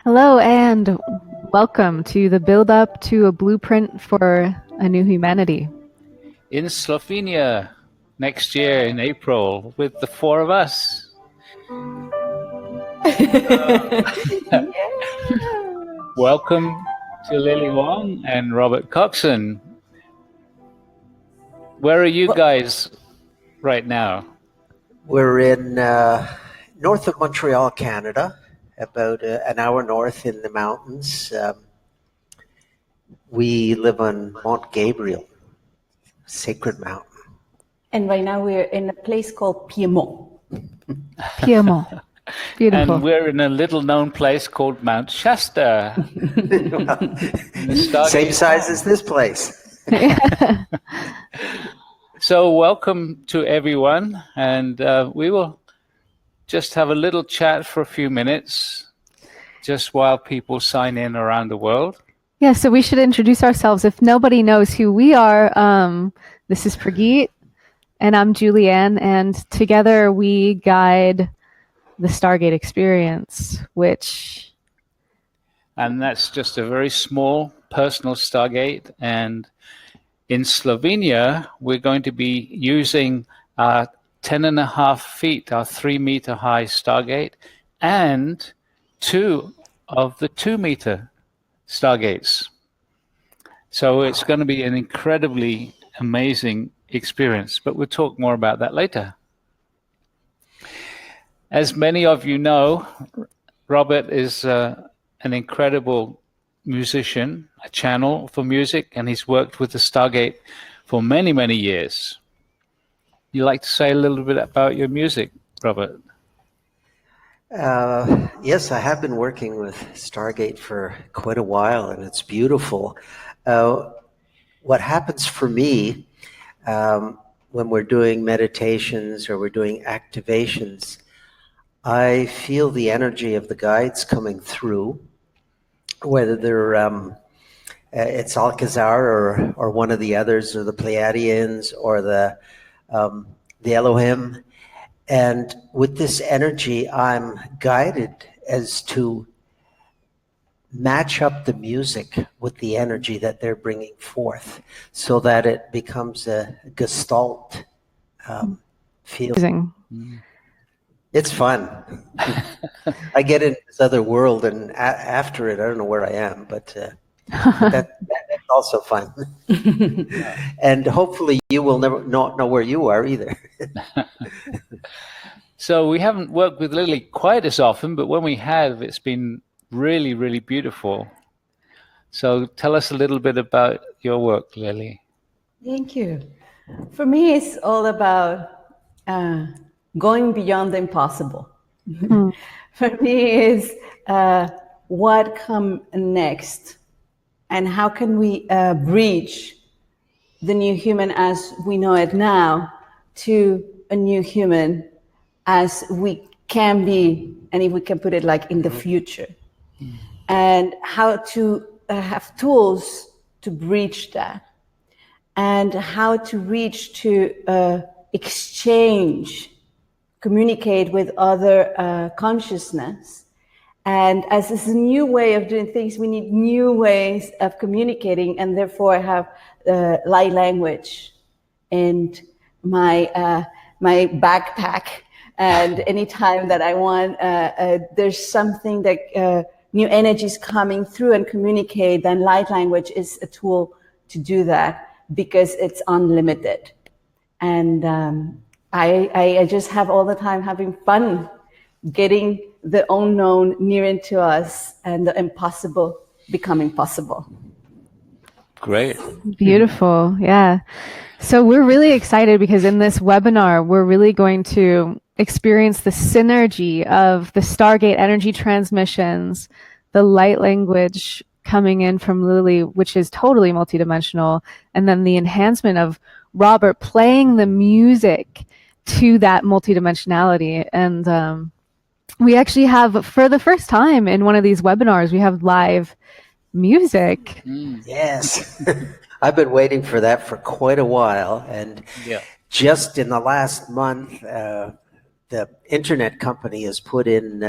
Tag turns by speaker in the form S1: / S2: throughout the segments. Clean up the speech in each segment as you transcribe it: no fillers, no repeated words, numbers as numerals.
S1: Hello and welcome to the build up to a blueprint for a new humanity.
S2: In Slovenia next year in April with the four of us. Welcome to Lily Wong and Robert Coxon. Where are you guys right now?
S3: We're in north of Montreal, Canada, about an hour north in the mountains. We live on Mount Gabriel, sacred mountain.
S4: And right now we're in a place called Piedmont.
S1: Piedmont. Beautiful.
S2: And we're in a little known place called Mount Shasta.
S3: Same size as this place.
S2: So welcome to everyone, and we will just have a little chat for a few minutes, just while people sign in around the world.
S1: Yeah, so we should introduce ourselves. If nobody knows who we are, this is Prageet, and I'm Julianne, and together we guide the Stargate experience,
S2: and that's just a very small personal Stargate. And in Slovenia, we're going to be using our 10.5 feet, our 3-meter high Stargate, and 2 of the 2-meter Stargates. So it's going to be an incredibly amazing experience, but we'll talk more about that later. As many of you know, Robert is an incredible musician, a channel for music, and he's worked with the Stargate for many, many years. You like to say a little bit about your music, Robert?
S3: Yes, I have been working with Stargate for quite a while, and it's beautiful. What happens for me when we're doing meditations or we're doing activations, I feel the energy of the guides coming through, whether they're it's Alcazar or one of the others, or the Pleiadians or the Elohim. And with this energy, I'm guided as to match up the music with the energy that they're bringing forth, so that it becomes a gestalt feeling. It's fun. I get into this other world, and after it, I don't know where I am, but that's also fun. And hopefully you will never not know where you are either.
S2: So we haven't worked with Lily quite as often, but when we have, it's been really, really beautiful. So tell us a little bit about your work, Lily.
S4: Thank you. For me, it's all about going beyond the impossible. For me, is what comes next, and how can we bridge the new human as we know it now to a new human as we can be, and if we can put it like in the future, and how to have tools to bridge that, and how to reach to exchange, communicate with other consciousness. And as this is a new way of doing things, we need new ways of communicating, and therefore I have light language in my my backpack. And anytime that I want, there's something that new energies coming through and communicate, then light language is a tool to do that, because it's unlimited. And I just have all the time having fun getting the unknown near into us and the impossible becoming possible.
S2: Great.
S1: Beautiful. Yeah. So we're really excited because in this webinar, we're really going to experience the synergy of the Stargate energy transmissions, the light language coming in from Lily, which is totally multidimensional, and then the enhancement of Robert playing the music to that multidimensionality. And we actually have, for the first time in one of these webinars, we have live music.
S3: Yes. I've been waiting for that for quite a while. And just in the last month, the internet company has put in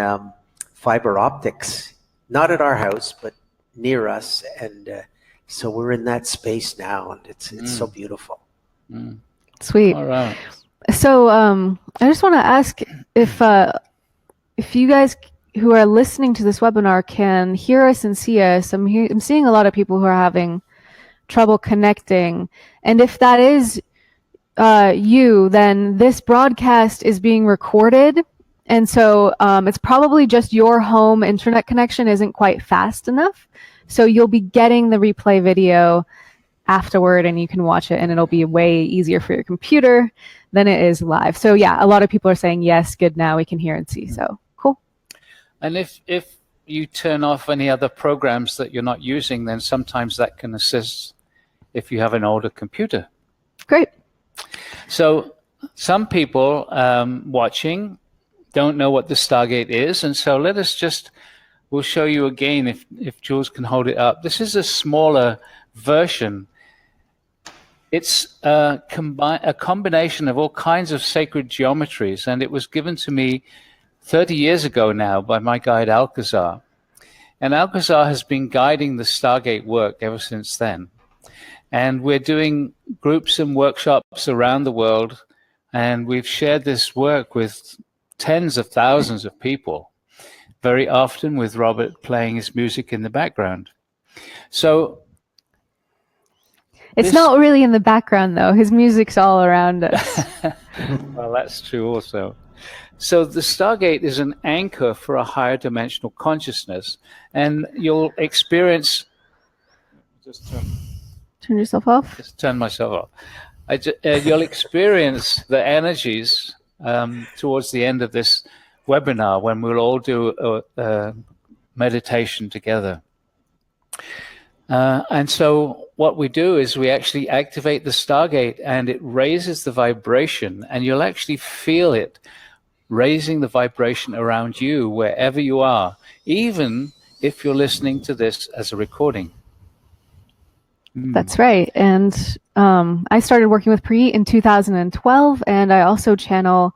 S3: fiber optics not at our house, but near us. And so we're in that space now, and it's so beautiful.
S1: Sweet.
S2: All right.
S1: So I just want to ask if you guys who are listening to this webinar can hear us and see us. I'm seeing a lot of people who are having trouble connecting, and if that is you, then this broadcast is being recorded, and so it's probably just your home internet connection isn't quite fast enough, so you'll be getting the replay video afterward, and you can watch it, and it'll be way easier for your computer than it is live. So yeah, a lot of people are saying yes, good, now we can hear and see. So cool.
S2: And if you turn off any other programs that you're not using, then sometimes that can assist if you have an older computer.
S1: Great.
S2: So some people watching don't know what the Stargate is, and so we'll show you again if Jules can hold it up. This is a smaller version. It's a combination of all kinds of sacred geometries, and it was given to me 30 years ago now by my guide Alcazar. And Alcazar has been guiding the Stargate work ever since then. And we're doing groups and workshops around the world, and we've shared this work with tens of thousands of people, very often with Robert playing his music in the background. So
S1: it's not really in the background, though. His music's all around us.
S2: Well, that's true also. So the Stargate is an anchor for a higher dimensional consciousness, and you'll experience...
S1: Turn yourself off?
S2: Just turn myself off. You'll experience the energies towards the end of this webinar when we'll all do a meditation together. And so what we do is we actually activate the Stargate, and it raises the vibration, and you'll actually feel it raising the vibration around you wherever you are, even if you're listening to this as a recording.
S1: That's right. And I started working with Preet in 2012, and I also channel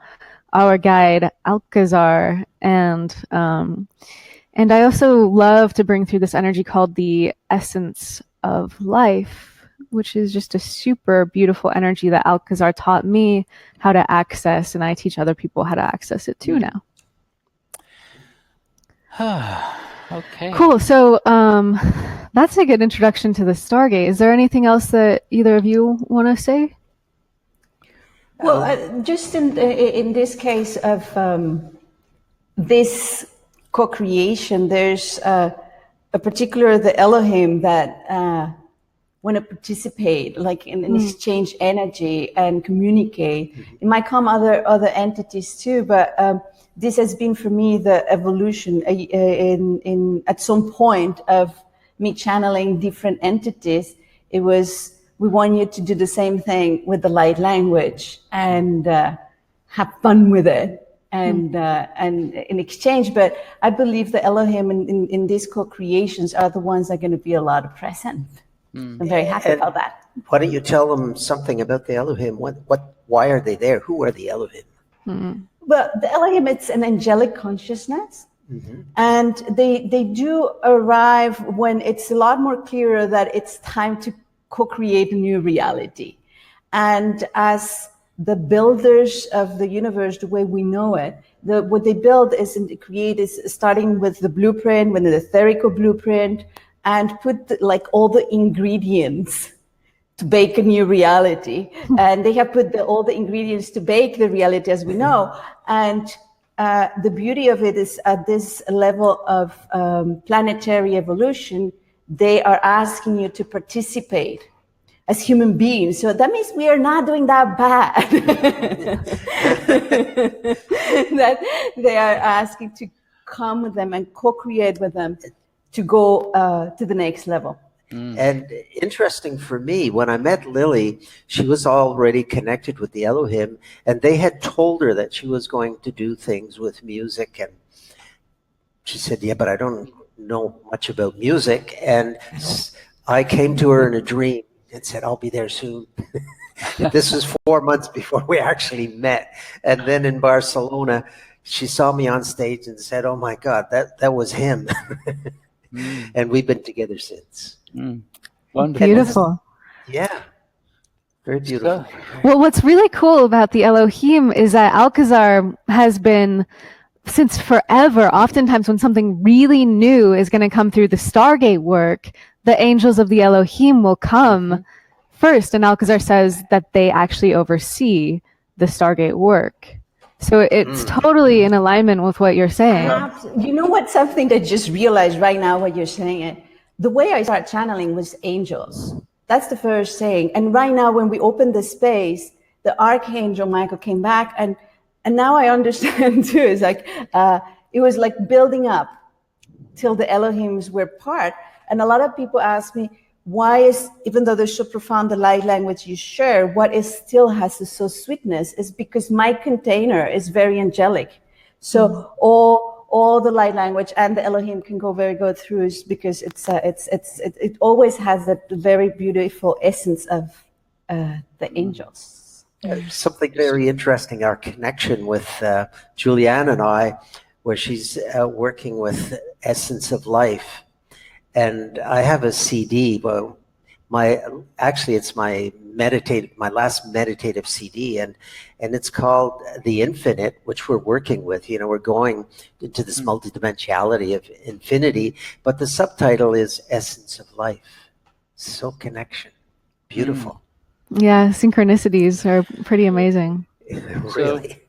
S1: our guide Alcazar, and I also love to bring through this energy called the essence of life, which is just a super beautiful energy that Alcazar taught me how to access, and I teach other people how to access it too now.
S2: Okay.
S1: Cool. So that's a good introduction to the Stargate. Is there anything else that either of you want to say?
S4: Well, just in this case of this co-creation, there's a particular the Elohim that want to participate, like in exchange energy and communicate. It might come other entities too, but this has been for me the evolution in at some point of me channeling different entities. It was, we want you to do the same thing with the light language and have fun with it. And in exchange, but I believe the Elohim in these co-creations are the ones that are going to be a lot of present. I'm very happy about that.
S3: Why don't you tell them something about the Elohim? Why are they there? Who are the Elohim?
S4: Well, the Elohim, it's an angelic consciousness, and they do arrive when it's a lot more clearer that it's time to co-create a new reality. And as the builders of the universe, the way we know it, what they build is starting with the blueprint, with the etherical blueprint, and put like all the ingredients to bake a new reality. And they have put all the ingredients to bake the reality as we know. And the beauty of it is at this level of planetary evolution, they are asking you to participate as human beings. So that means we are not doing that bad. That they are asking to come with them and co-create with them to go to the next level.
S3: And interesting for me, when I met Lily, she was already connected with the Elohim, and they had told her that she was going to do things with music. And she said, yeah, but I don't know much about music. And I came to her in a dream and said, I'll be there soon. This was 4 months before we actually met. And then in Barcelona, she saw me on stage and said, oh my God, that was him. And we've been together since.
S2: Wonderful.
S1: Beautiful.
S3: Yeah. Very beautiful.
S1: Well, what's really cool about the Elohim is that Alcazar has been, since forever, oftentimes when something really new is going to come through the Stargate work, the angels of the Elohim will come first. And Alcazar says that they actually oversee the Stargate work. So it's totally in alignment with what you're saying.
S4: You know what? Something that I just realized right now what you're saying it. The way I start channeling was angels. That's the first thing. And right now, when we opened the space, the Archangel Michael came back, and now I understand too. It's like it was like building up till the Elohims were part. And a lot of people ask me, why is, even though there's so profound the light language you share, what is still has this so sweetness is because my container is very angelic. So all the light language and the Elohim can go very good through is because it always has that very beautiful essence of the angels.
S3: Something very interesting, our connection with Julianne and I, where she's working with Essence of Life. And I have a CD, but it's my last meditative CD, and it's called The Infinite, which we're working with. You know, we're going into this multidimensionality of infinity, but the subtitle is Essence of Life. So connection. Beautiful.
S1: Yeah, synchronicities are pretty amazing.
S3: Really.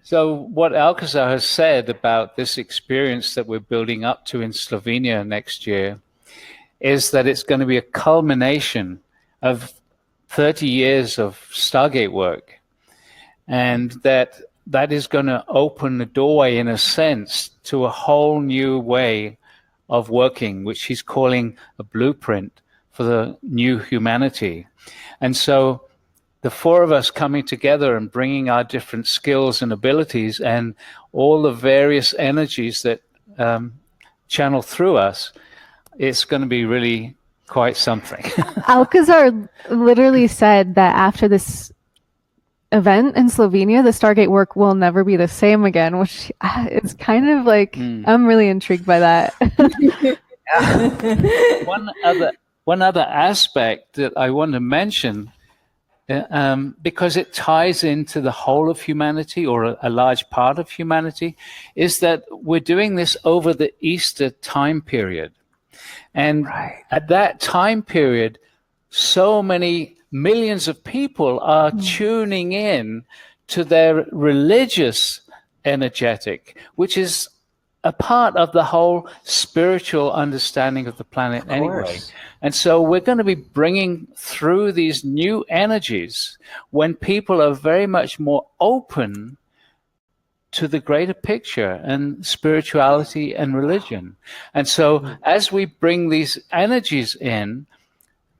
S2: So what Alcazar has said about this experience that we're building up to in Slovenia next year is that it's going to be a culmination of 30 years of Stargate work, and that is going to open the doorway, in a sense, to a whole new way of working, which he's calling a blueprint for the new humanity. And so the four of us coming together and bringing our different skills and abilities and all the various energies that channel through us, it's going to be really quite something.
S1: Alcazar literally said that after this event in Slovenia, the Stargate work will never be the same again, which is kind of like, I'm really intrigued by that.
S2: One other aspect that I want to mention, because it ties into the whole of humanity, or a large part of humanity, is that we're doing this over the Easter time period. And at that time period, so many millions of people are tuning in to their religious energetic, which is a part of the whole spiritual understanding of the planet anyway. And so we're going to be bringing through these new energies when people are very much more open to the greater picture and spirituality and religion. And so as we bring these energies in,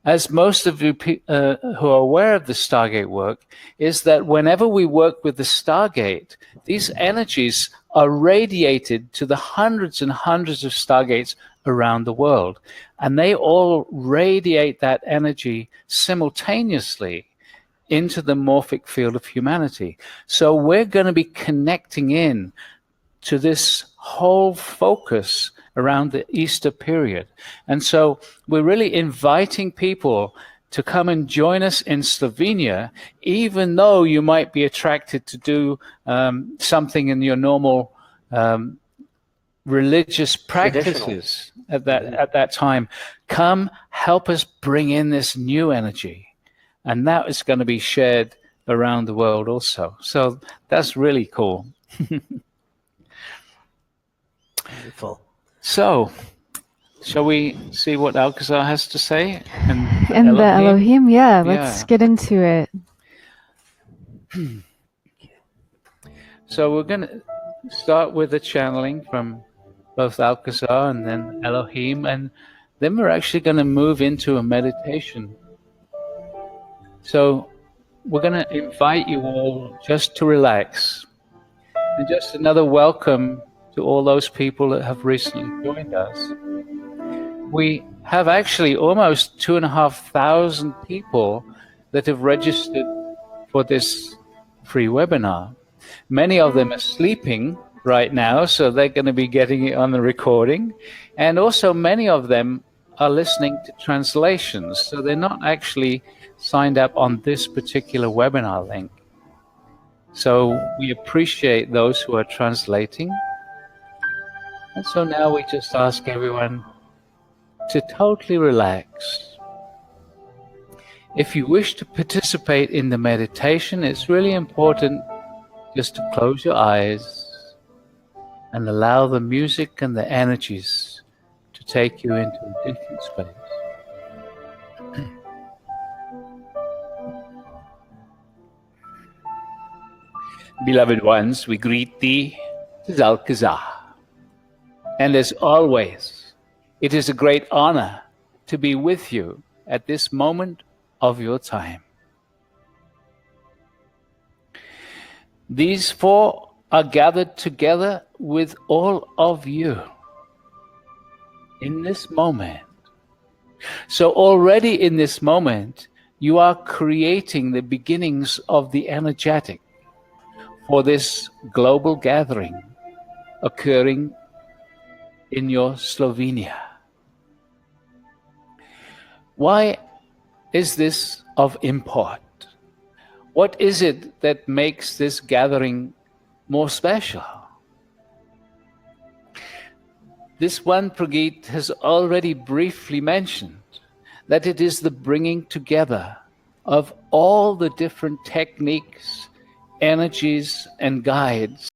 S2: as most of you who are aware of the Stargate work, is that whenever we work with the Stargate, these energies are radiated to the hundreds and hundreds of Stargates around the world. And they all radiate that energy simultaneously into the morphic field of humanity. So we're going to be connecting in to this whole focus around the Easter period. And so we're really inviting people to come and join us in Slovenia, even though you might be attracted to do something in your normal religious practices at that time. Come, help us bring in this new energy. And that is going to be shared around the world also. So that's really cool.
S3: Beautiful.
S2: So, shall we see what Alcazar has to say?
S1: And the Elohim, let's get into it.
S2: So we're going to start with the channeling from both Alcazar and then Elohim, and then we're actually going to move into a meditation. So we're going to invite you all just to relax. And just another welcome to all those people that have recently joined us. We have actually almost 2,500 people that have registered for this free webinar. Many of them are sleeping right now, so they're going to be getting it on the recording. And also, many of them are listening to translations, so they're not actually signed up on this particular webinar link. So we appreciate those who are translating. And so now we just ask everyone to totally relax. If you wish to participate in the meditation, it's really important just to close your eyes and allow the music and the energies to take you into a different space. Beloved ones, we greet thee, Tzalkazah. And as always, it is a great honor to be with you at this moment of your time. These four are gathered together with all of you in this moment. So already in this moment, you are creating the beginnings of the energetic for this global gathering occurring in your Slovenia. Why is this of import? What is it that makes this gathering more special? This one Pragit has already briefly mentioned that it is the bringing together of all the different techniques, energies, and guides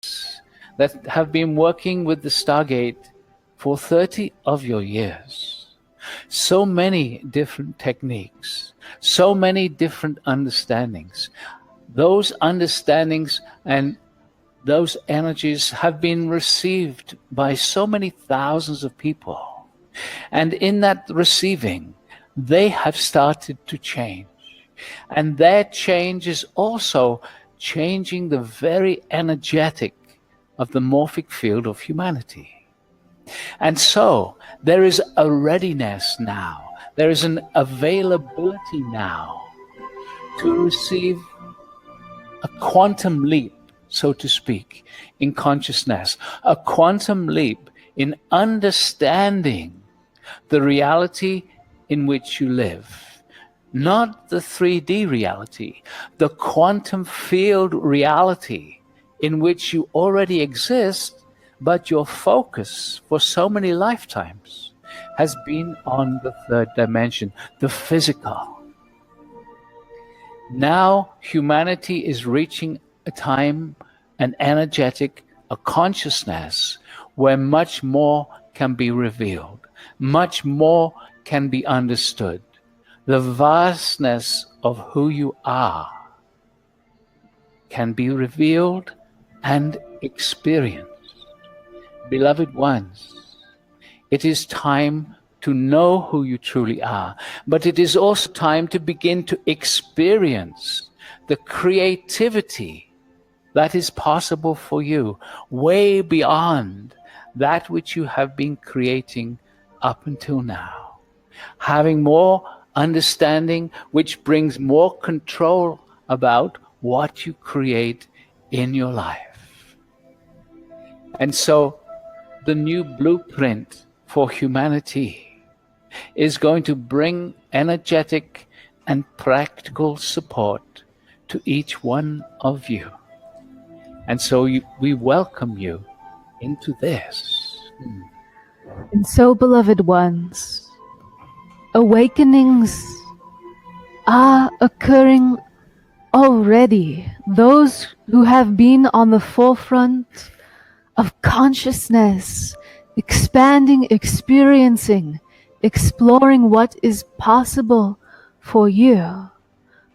S2: that have been working with the Stargate for 30 of your years. So many different techniques, so many different understandings. Those understandings and those energies have been received by so many thousands of people. And in that receiving, they have started to change. And their change is also changing the very energetic of the morphic field of humanity. And so there is a readiness now, there is an availability now to receive a quantum leap, so to speak, in consciousness, a quantum leap in understanding the reality in which you live. Not the 3D reality, the quantum field reality in which you already exist, but your focus for so many lifetimes has been on the third dimension, the physical. Now humanity is reaching a time, an energetic, a consciousness where much more can be revealed, much more can be understood. The vastness of who you are can be revealed and experienced. Beloved ones, it is time to know who you truly are, but it is also time to begin to experience the creativity that is possible for you, way beyond that which you have been creating up until now. Having more understanding, which brings more control about what you create in your life. And so the new blueprint for humanity is going to bring energetic and practical support to each one of you. And so we welcome you into this.
S1: And so, beloved ones, awakenings are occurring already. Those who have been on the forefront of consciousness, expanding, experiencing, exploring what is possible for you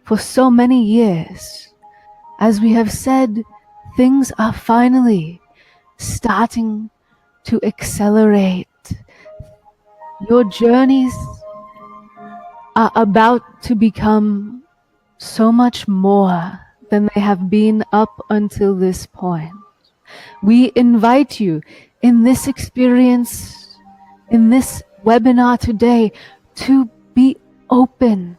S1: for so many years. As we have said, things are finally starting to accelerate. Your journeys are about to become so much more than they have been up until this point. We invite you in this experience, in this webinar today, to be open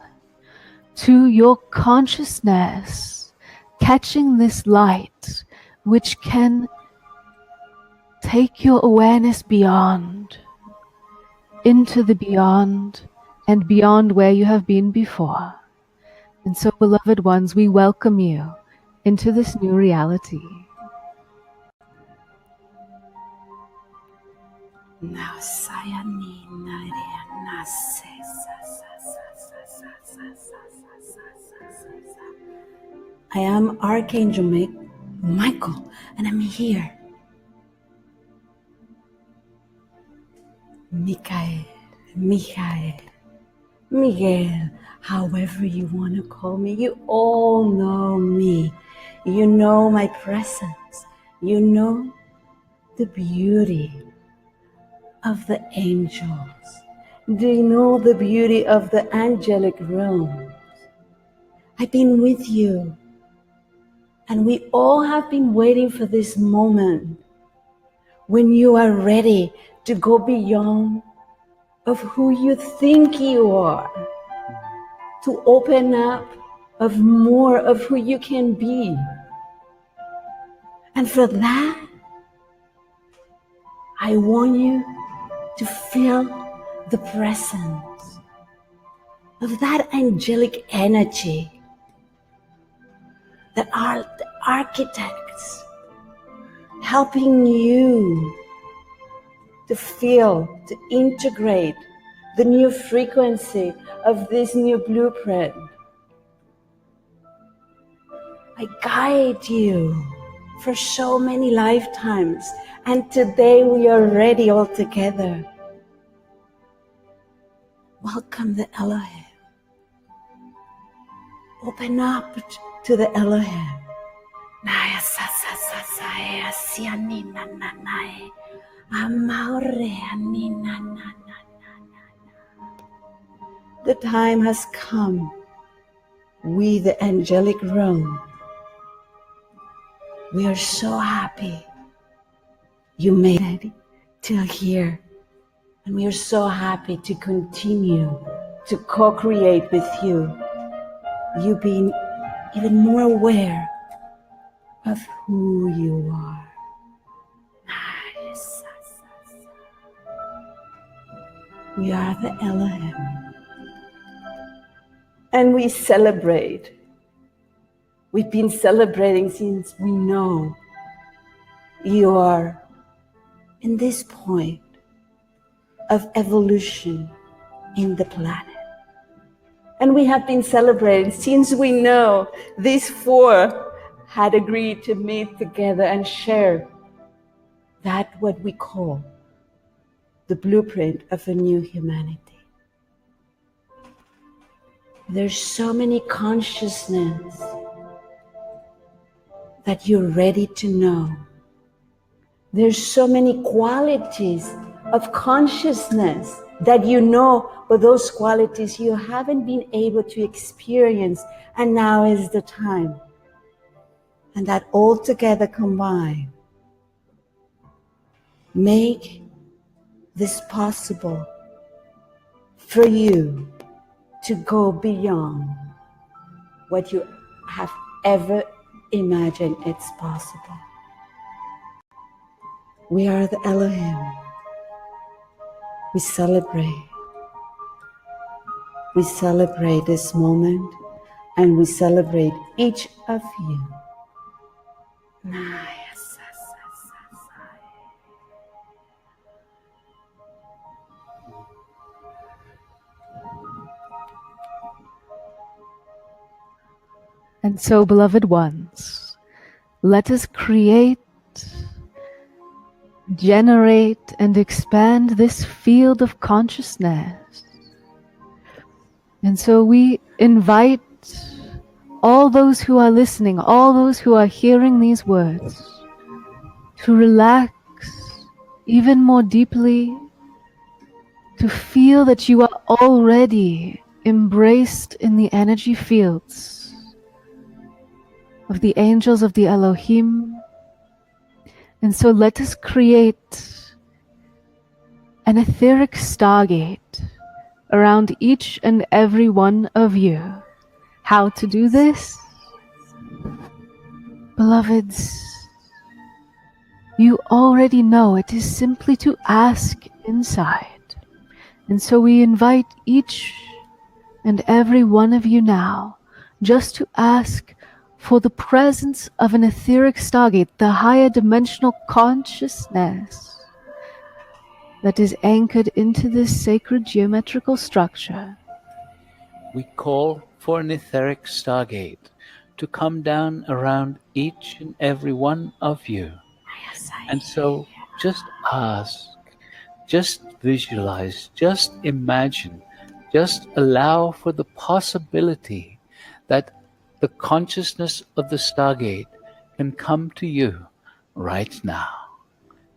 S1: to your consciousness, catching this light, which can take your awareness beyond, into the beyond, and beyond where you have been before. And so, beloved ones, we welcome you into this new reality.
S4: I am Archangel Michael, and I'm here. Michael, Miguel, however you want to call me. You all know me. You know my presence. You know the beauty of the angels. Do you know the beauty of the angelic realm? I've been with you, and we all have been waiting for this moment when you are ready to go beyond of who you think you are, to open up of more of who you can be. And for that, I want you to feel the presence of that angelic energy that are the architects helping you to feel, to integrate the new frequency of this new blueprint. I guide you for so many lifetimes, and today we are ready all together. Welcome the Elohim. Open up to the Elohim. The time has come. We, the angelic realm, we are so happy you made it till here. And we are so happy to continue to co-create with you. You being even more aware of who you are. We are the Elohim. And we celebrate. We've been celebrating since we know you are in this point of evolution in the planet. And we have been celebrating since we know these four had agreed to meet together and share that what we call the blueprint of a new humanity. There's so many consciousness that you're ready to know. There's so many qualities of consciousness that you know, but those qualities you haven't been able to experience, and now is the time. And that all together combined make this possible for you to go beyond what you have ever imagined it's possible. We are the Elohim. We celebrate. We celebrate this moment, and we celebrate each of you.
S1: And so, beloved ones, let us create, generate, and expand this field of consciousness. And so we invite all those who are listening, all those who are hearing these words, to relax even more deeply, to feel that you are already embraced in the energy fields of the angels of the Elohim. And so let us create an etheric stargate around each and every one of you. How to do this? Beloveds, You already know it is simply to ask inside. And so we invite each and every one of you now just to ask for the presence of an etheric stargate, the higher dimensional consciousness that is anchored into this sacred geometrical structure.
S2: We call for an etheric stargate to come down around each and every one of you. And so just ask, just visualize, just imagine, just allow for the possibility that the consciousness of the stargate can come to you right now,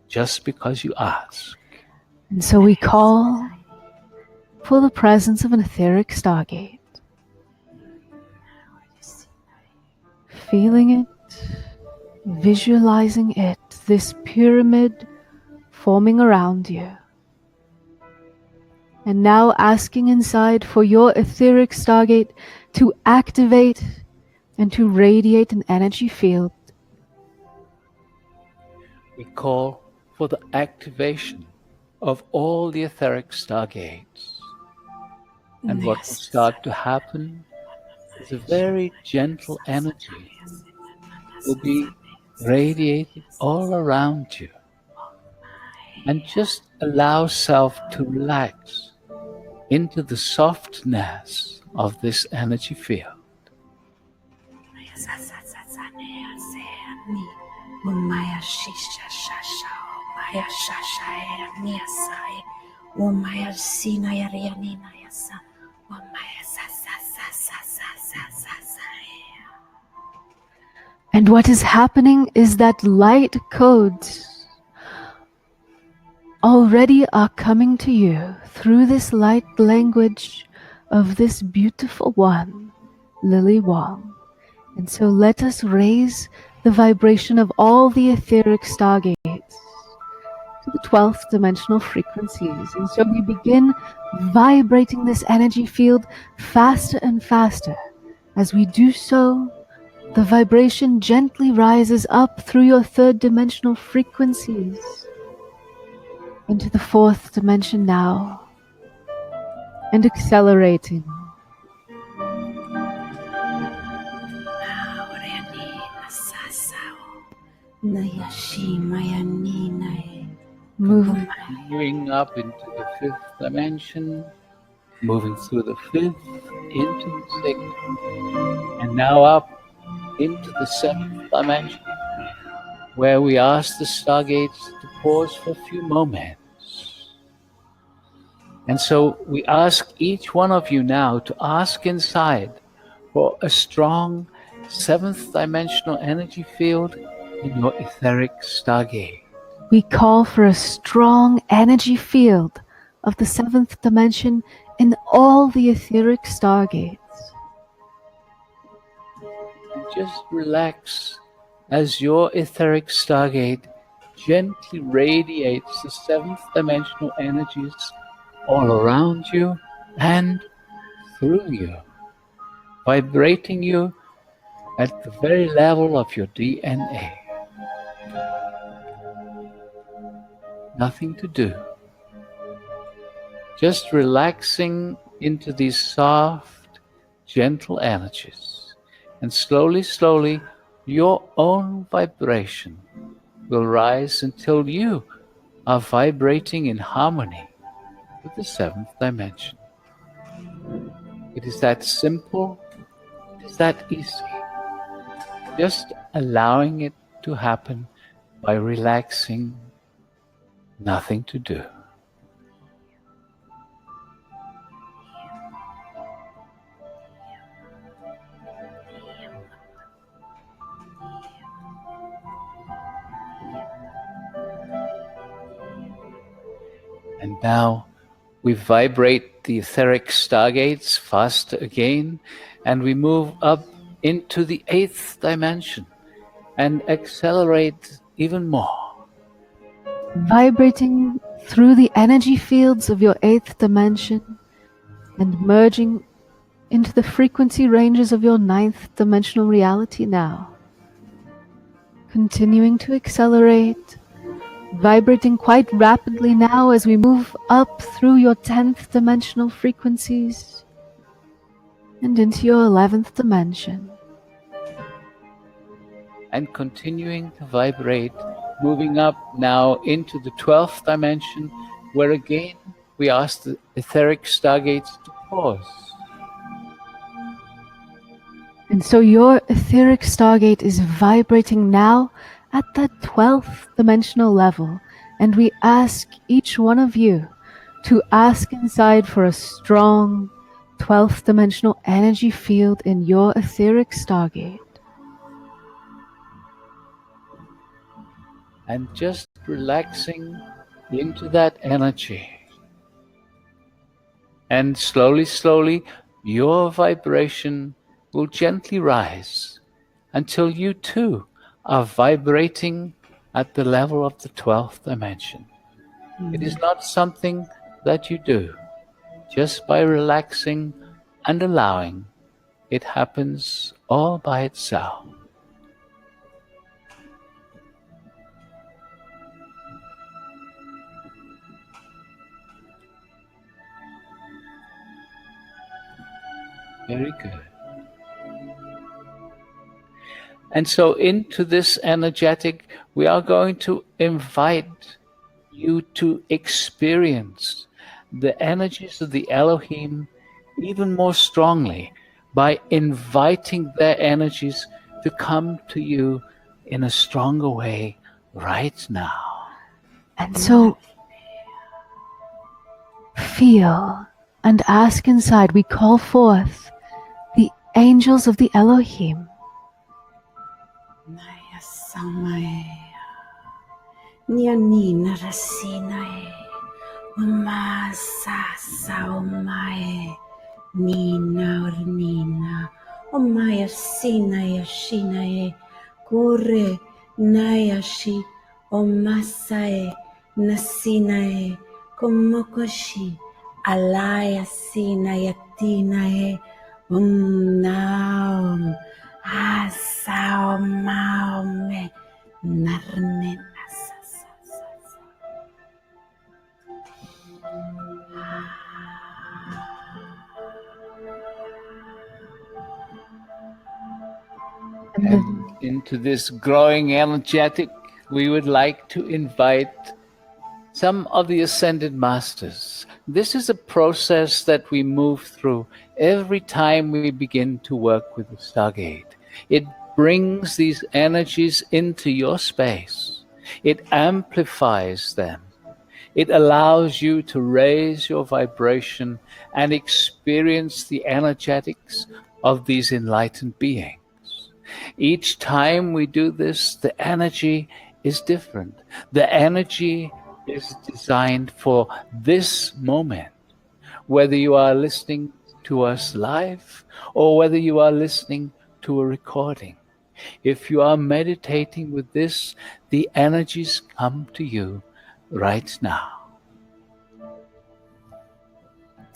S2: just because you ask.
S1: And so we call for the presence of an etheric stargate. Feeling it, visualizing it, this pyramid forming around you. And now asking inside for your etheric stargate to activate and to radiate an energy field.
S2: We call for the activation of all the etheric stargates. And what will start to happen is a very gentle energy will be radiated all around you. And just allow self to relax into the softness of this energy field.
S1: And what is happening is that light codes already are coming to you through this light language of this beautiful one, Lily Wong. And so let us raise the vibration of all the etheric stargates to the 12th dimensional frequencies. And so we begin vibrating this energy field faster and faster. As we do so, the vibration gently rises up through your 3rd dimensional frequencies into the 4th dimension now, and accelerating.
S2: Moving up into the 5th dimension, moving through the 5th into the 6th, and now up into the 7th dimension, where we ask the stargates to pause for a few moments. And so we ask each one of you now to ask inside for a strong 7th dimensional energy field in your etheric stargate.
S1: We call for a strong energy field of the 7th dimension in all the etheric stargates.
S2: And just relax as your etheric stargate gently radiates the 7th dimensional energies all around you and through you, vibrating you at the very level of your DNA. Nothing to do. Just relaxing into these soft, gentle energies. And slowly, slowly, your own vibration will rise until you are vibrating in harmony with the 7th dimension. It is that simple, it is that easy. Just allowing it to happen by relaxing, nothing to do. And now we vibrate the etheric stargates faster again, and we move up into the 8th dimension and accelerate even more.
S1: Vibrating through the energy fields of your 8th dimension and merging into the frequency ranges of your 9th dimensional reality now. Continuing to accelerate vibrating quite rapidly now as we move up through your 10th dimensional frequencies and into your 11th dimension.
S2: And continuing to vibrate, moving up now into the 12th dimension, where again we ask the etheric stargates to pause.
S1: And so your etheric stargate is vibrating now at that 12th dimensional level, and we ask each one of you to ask inside for a strong 12th dimensional energy field in your etheric stargate.
S2: And just relaxing into that energy. And slowly, slowly, your vibration will gently rise until you too are vibrating at the level of the 12th dimension. It is not something that you do. Just by relaxing and allowing, it happens all by itself. Very good. And so into this energetic, we are going to invite you to experience the energies of the Elohim even more strongly by inviting their energies to come to you in a stronger way right now.
S1: And so feel and ask inside. We call forth the angels of the Elohim.
S4: Nianina rasinae, umasa saumae, nina ornina, omaya sinae shinae, kore nayashi, omasae, nasinae, komokoshi, alaya sinae tinae, naum, asao maume, narnina.
S2: And into this growing energetic, we would like to invite some of the Ascended Masters. This is a process that we move through every time we begin to work with the Stargate. It brings these energies into your space. It amplifies them. It allows you to raise your vibration and experience the energetics of these enlightened beings. Each time we do this, the energy is different. The energy is designed for this moment, whether you are listening to us live or whether you are listening to a recording. If you are meditating with this, the energies come to you right now.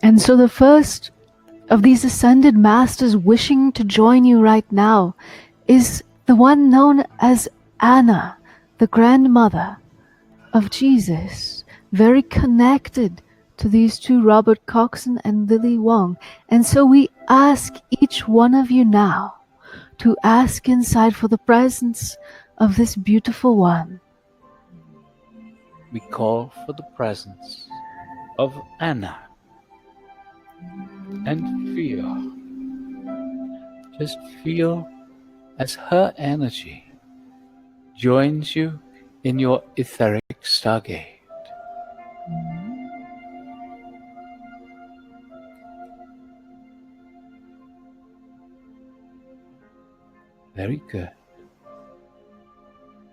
S1: And so the first of these ascended masters wishing to join you right now is the one known as Anna, the grandmother of Jesus, very connected to these two, Robert Coxon and Lily Wong. And so we ask each one of you now to ask inside for the presence of this beautiful one.
S2: We call for the presence of Anna. And just feel as her energy joins you in your etheric stargate. Very good.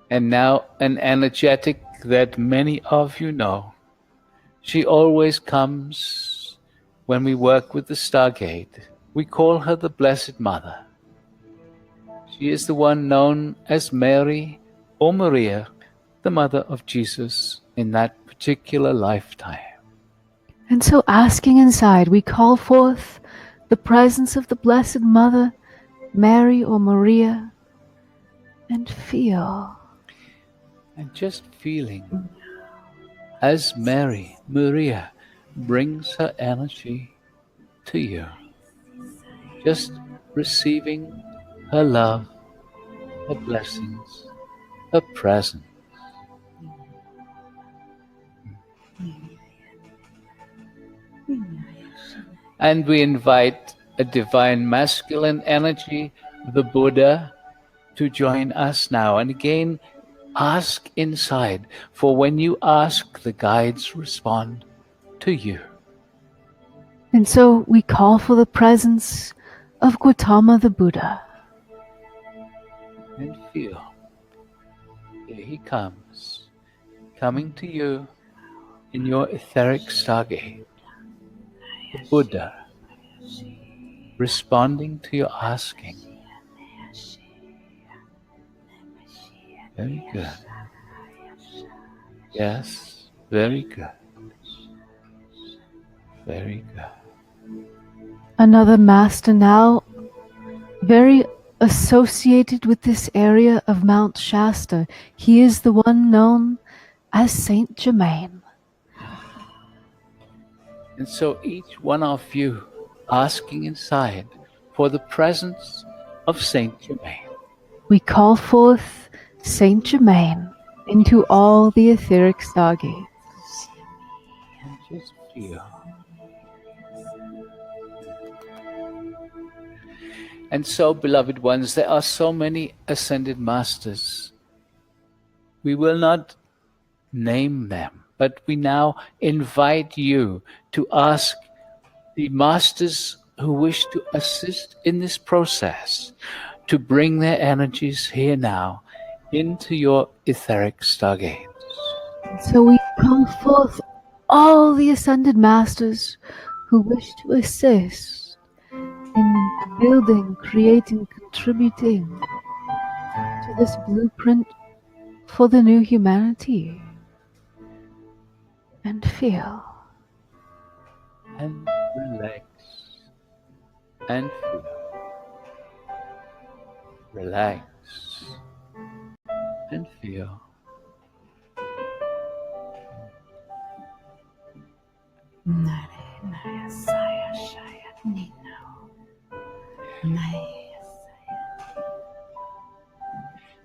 S2: And now an energetic that many of you know. She always comes when we work with the Stargate. We call her the Blessed Mother. She is the one known as Mary or Maria, the mother of Jesus in that particular lifetime.
S1: And so asking inside, we call forth the presence of the Blessed Mother, Mary or Maria, and feel.
S2: and just feeling as Maria brings her energy to you, just receiving her love, her blessings, her presence. And we invite a divine masculine energy, the Buddha, to join us now. And again, ask inside, for when you ask, the guides respond to you.
S1: And so we call for the presence of Gautama the Buddha.
S2: And feel, here he comes, coming to you in your etheric stargate. The Buddha, responding to your asking. Very good. Yes, very good. Very good.
S1: Another master now, very associated with this area of Mount Shasta. He is the one known as Saint Germain.
S2: And so each one of you asking inside for the presence of Saint Germain.
S1: We call forth Saint Germain into all the etheric stargates.
S2: And just feel. And so, beloved ones, there are so many ascended masters. We will not name them, but we now invite you to ask the masters who wish to assist in this process to bring their energies here now into your etheric stargates.
S1: So we call forth all the ascended masters who wish to assist in building, creating, contributing to this blueprint for the new humanity. And feel.
S2: And relax. And feel. Relax. And feel.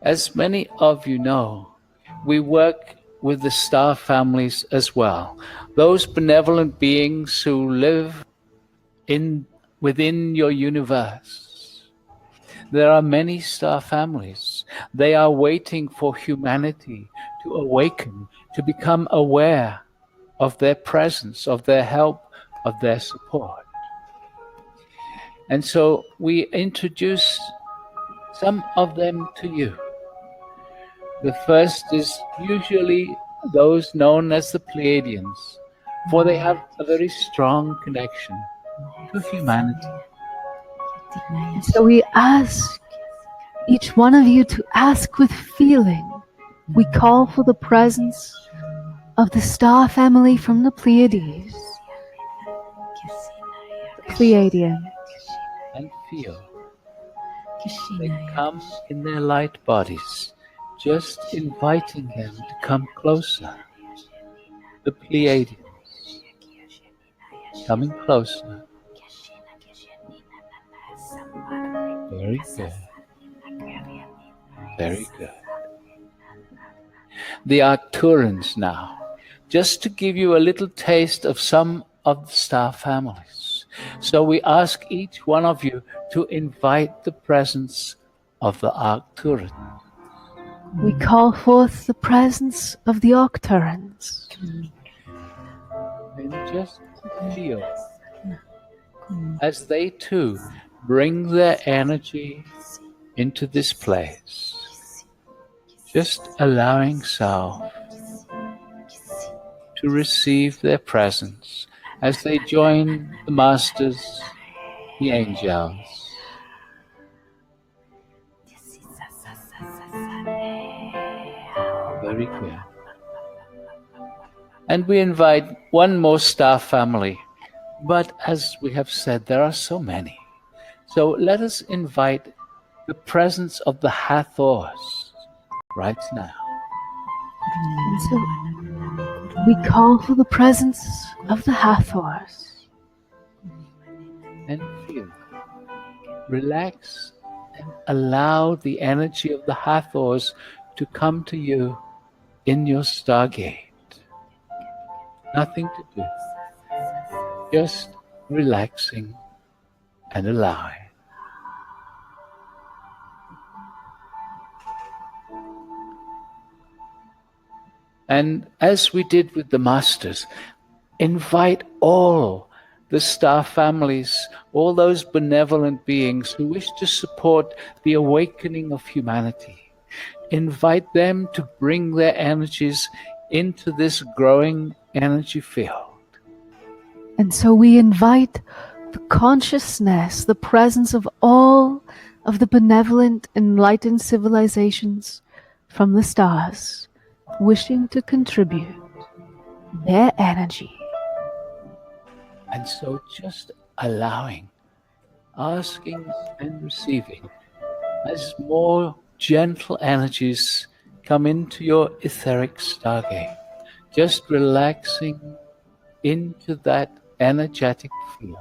S2: As many of you know, we work with the star families as well. Those benevolent beings who live within your universe. There are many star families. They are waiting for humanity to awaken, to become aware of their presence, of their help, of their support. And so we introduce some of them to you. The first is usually those known as the Pleiadians, for they have a very strong connection to humanity.
S1: So we ask each one of you to ask with feeling. We call for the presence of the star family from the Pleiades, the Pleiadians.
S2: And feel they come in their light bodies, just inviting them to come closer. The Pleiadians coming closer. Very good. Very good. The Arcturans now, just to give you a little taste of some of the star families. So we ask each one of you to invite the presence of the Arcturans.
S1: We call forth the presence of the Arcturans.
S2: And just feel as they too bring their energy into this place. Just allowing self to receive their presence as they join the masters, the angels. Very good. And we invite one more star family. But as we have said, there are so many. So let us invite the presence of the Hathors right now.
S1: And so we call for the presence of the Hathors.
S2: And feel. Relax and allow the energy of the Hathors to come to you in your Stargate. Nothing to do. Just relaxing and allowing. And as we did with the masters, invite all the star families, all those benevolent beings who wish to support the awakening of humanity. Invite them to bring their energies into this growing energy field.
S1: And so we invite the consciousness, the presence of all of the benevolent, enlightened civilizations from the stars, wishing to contribute their energy.
S2: And so just allowing, asking and receiving as more gentle energies come into your etheric Stargate. Just relaxing into that energetic field.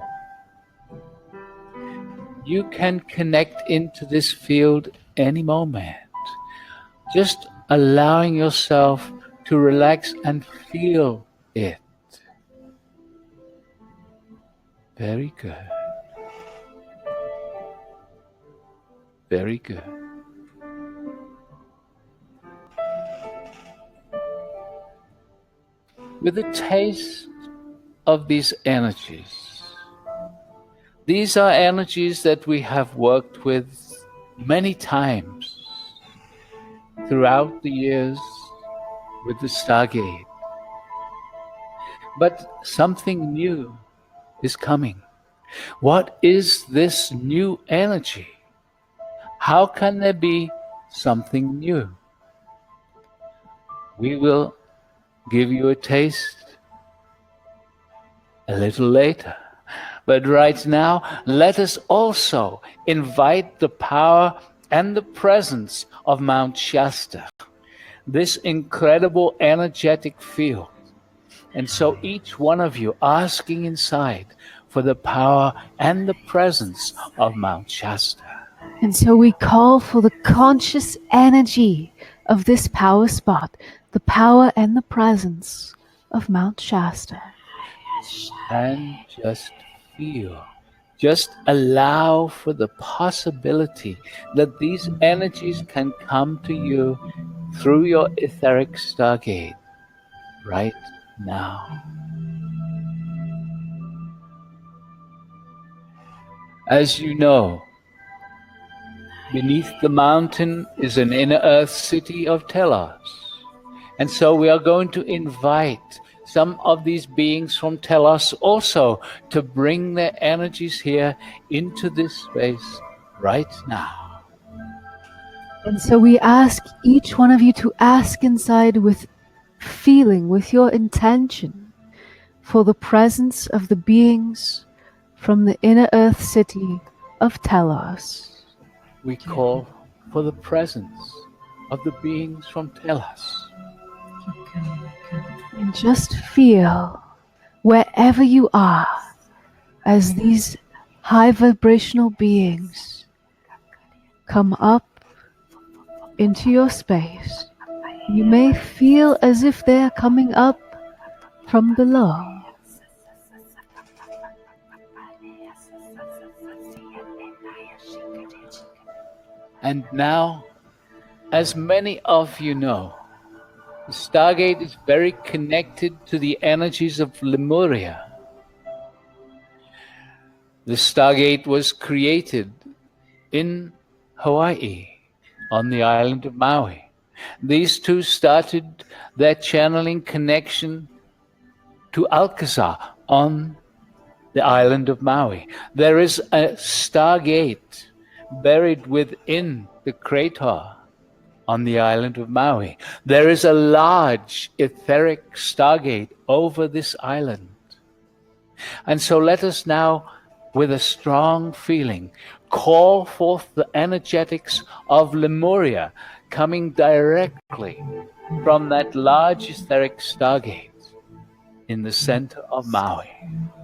S2: You can connect into this field any moment. Just allowing yourself to relax and feel it. Very good. Very good. With a taste of these energies, these are energies that we have worked with many times throughout the years with the Stargate. But something new is coming. What is this new energy? How can there be something new? We will give you a taste a little later. But right now, let us also invite the power and the presence of Mount Shasta, this incredible energetic field. And so each one of you asking inside for the power and the presence of Mount Shasta.
S1: And so we call for the conscious energy of this power spot, the power and the presence of Mount Shasta.
S2: And just feel, just allow for the possibility that these energies can come to you through your etheric Stargate right now. As you know, beneath the mountain is an inner earth city of Telos. And so we are going to invite some of these beings from Telos also to bring their energies here into this space right now.
S1: And so we ask each one of you to ask inside with feeling, with your intention, for the presence of the beings from the inner earth city of Telos.
S2: We call for the presence of the beings from Telos.
S1: And just feel wherever you are as these high vibrational beings come up into your space. You may feel as if they're coming up from below.
S2: And now, as many of you know, the Stargate is very connected to the energies of Lemuria. The Stargate was created in Hawaii, on the island of Maui. These two started their channeling connection to Alcazar on the island of Maui. There is a Stargate buried within the crater on the island of Maui. There is a large etheric Stargate over this island. And so let us now, with a strong feeling, call forth the energetics of Lemuria coming directly from that large etheric stargate in the center of Maui.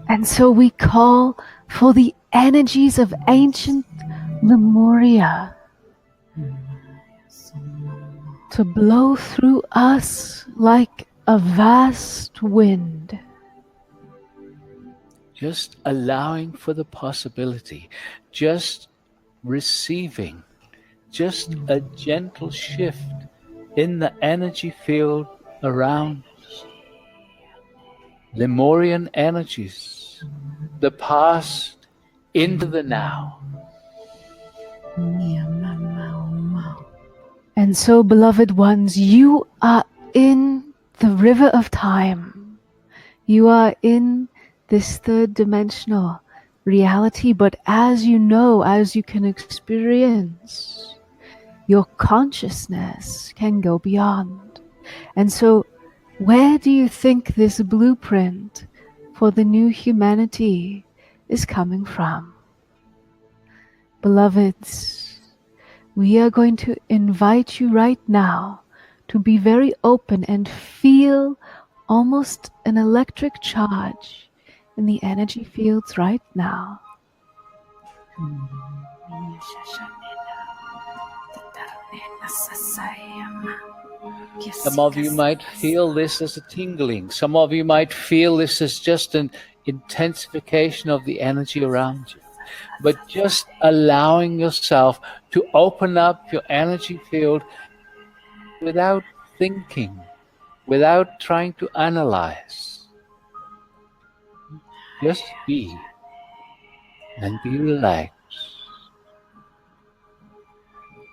S1: And so we call for the energies of ancient Lemuria to blow through us like a vast wind.
S2: Just allowing for the possibility, just receiving, just a gentle shift in the energy field around Lemurian energies, the past into the now.
S1: And so, beloved ones, you are in the river of time. You are in this third dimensional reality, but as you know, as you can experience, your consciousness can go beyond. And so, where do you think this blueprint for the new humanity is coming from? Beloveds, we are going to invite you right now to be very open and feel almost an electric charge in the energy fields right now.
S2: Some of you might feel this as a tingling. Some of you might feel this as just an intensification of the energy around you. But just allowing yourself to open up your energy field without thinking, without trying to analyze. Just be and be relaxed.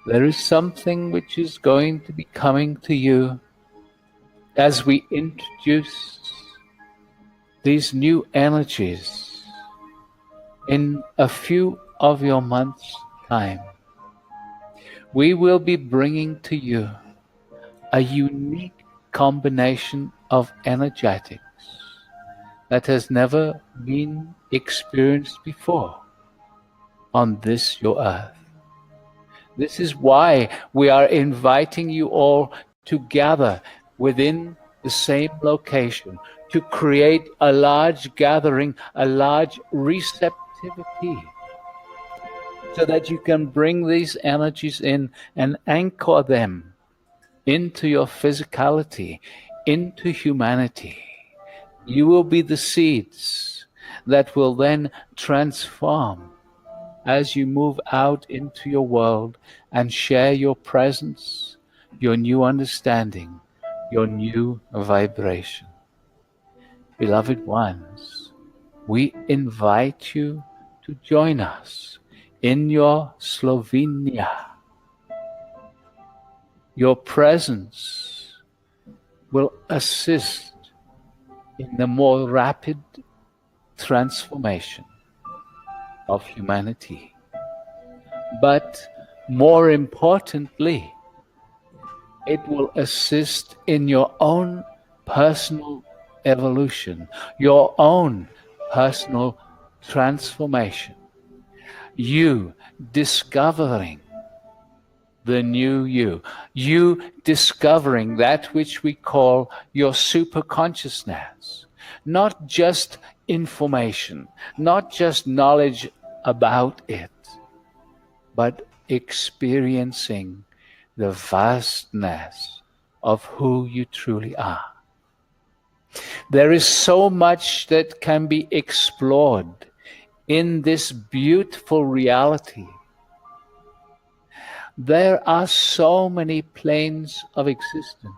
S2: There is something which is going to be coming to you as we introduce these new energies in a few of your months' time. We will be bringing to you a unique combination of energetics that has never been experienced before on this your earth. This is why we are inviting you all to gather within the same location, to create a large gathering, a large receptivity, so that you can bring these energies in and anchor them into your physicality, into humanity. You will be the seeds that will then transform as you move out into your world and share your presence, your new understanding, your new vibration. Beloved ones, we invite you to join us in your Slovenia. Your presence will assist in the more rapid transformation of humanity. But more importantly, it will assist in your own personal evolution, your own personal transformation. You discovering the new you discovering that which we call your super consciousness. Not just information, not just knowledge about it, but experiencing the vastness of who you truly are. There is so much that can be explored in this beautiful reality. There are so many planes of existence.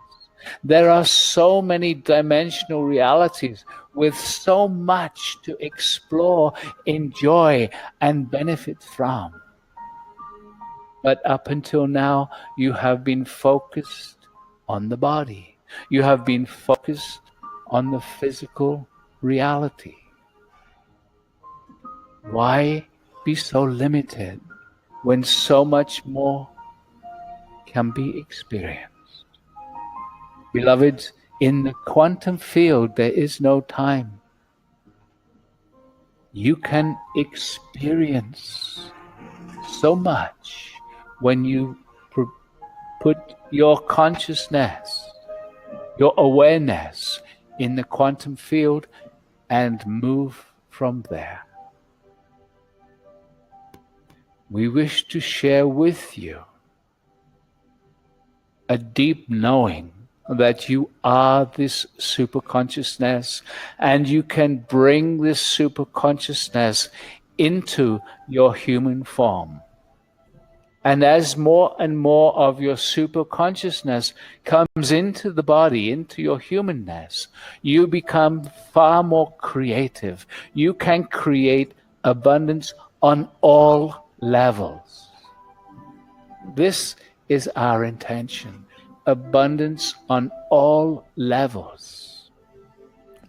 S2: There are so many dimensional realities with so much to explore, enjoy, and benefit from. But up until now, you have been focused on the body. You have been focused on the physical reality. Why be so limited when so much more can be experienced? Beloveds, in the quantum field, there is no time. You can experience so much when you put your consciousness your awareness in the quantum field and move from there. We wish to share with you a deep knowing that you are this super consciousness, and you can bring this super consciousness into your human form. And as more and more of your super consciousness comes into the body, into your humanness, you become far more creative. You can create abundance on all levels. This is our intention. Abundance on all levels.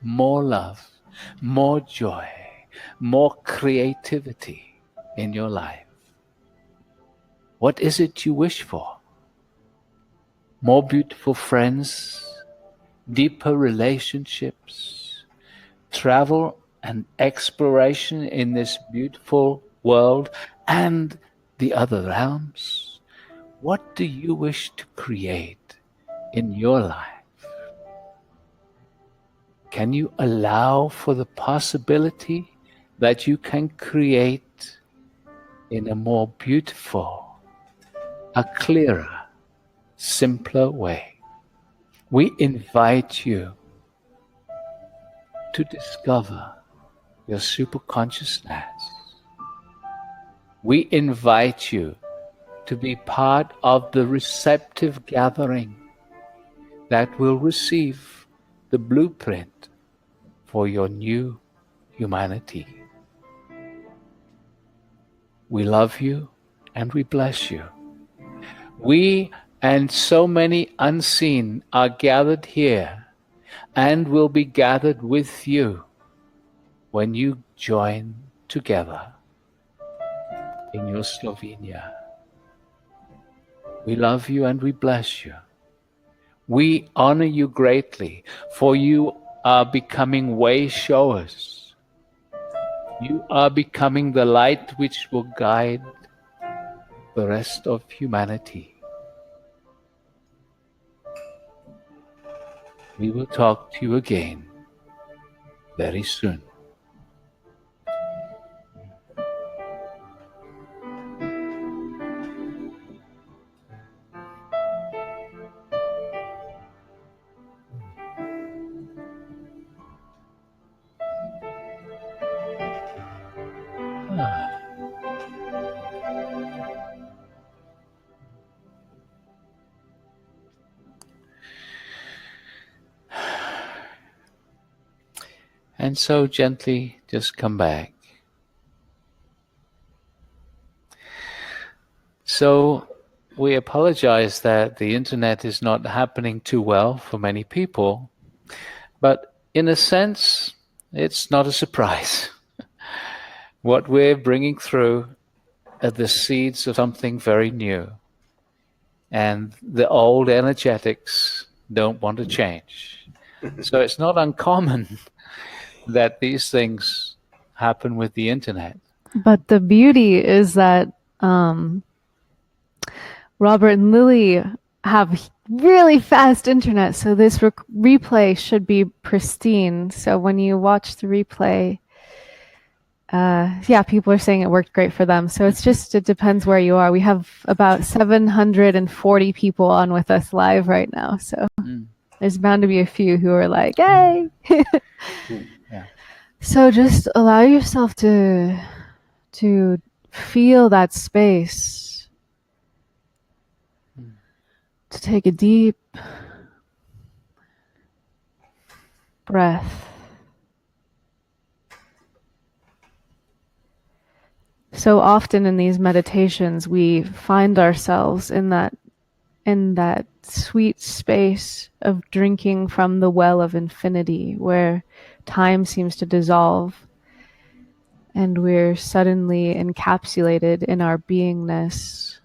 S2: More love, more joy, more creativity in your life. What is it you wish for? More beautiful friends, deeper relationships, travel and exploration in this beautiful world and the other realms? What do you wish to create in your life? Can you allow for the possibility that you can create in a more beautiful, a clearer, simpler way? We invite you to discover your super consciousness. We invite you to be part of the receptive gathering that will receive the blueprint for your new humanity. We love you and we bless you. We and so many unseen are gathered here and will be gathered with you when you join together in your Slovenia. We love you and we bless you. We honor you greatly, for you are becoming way showers. You are becoming the light which will guide the rest of humanity. We will talk to you again very soon. And so gently just come back. So we apologize that the internet is not happening too well for many people, but in a sense, it's not a surprise. What we're bringing through are the seeds of something very new. And the old energetics don't want to change. So it's not uncommon that these things happen with the internet.
S1: But the beauty is that Robert and Lily have really fast internet, so this replay should be pristine. So when you watch the replay, yeah, people are saying it worked great for them. So it's just, it depends where you are. We have about 740 people on with us live right now. So there's bound to be a few who are like, hey.
S2: Yeah.
S1: So just allow yourself to feel that space, to take a deep breath. So often in these meditations, we find ourselves in that sweet space of drinking from the well of infinity, where time seems to dissolve and we're suddenly encapsulated in our beingness.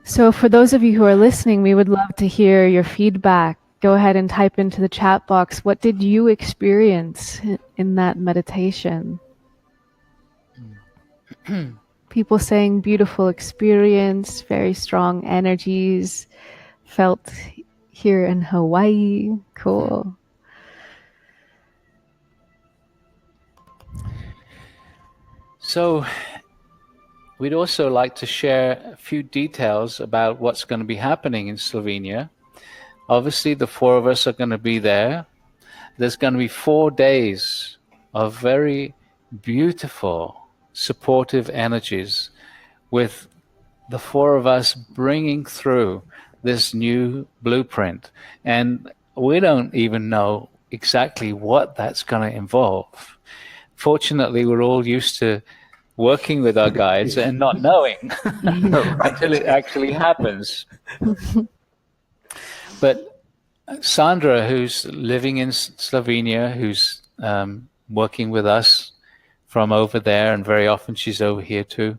S1: So for those of you who are listening, we would love to hear your feedback. Go ahead and type into the chat box, what did you experience in that meditation? people saying beautiful experience, very strong energies felt here in Hawaii. Cool.
S2: So we'd also like to share a few details about what's going to be happening in Slovenia. Obviously, the four of us are going to be there. There's going to be 4 days of very beautiful, supportive energies with the four of us bringing through this new blueprint. And we don't even know exactly what that's going to involve. Fortunately, we're all used to working with our guides and not knowing until it actually happens. But Sandra, who's living in Slovenia, who's working with us from over there, and very often she's over here too,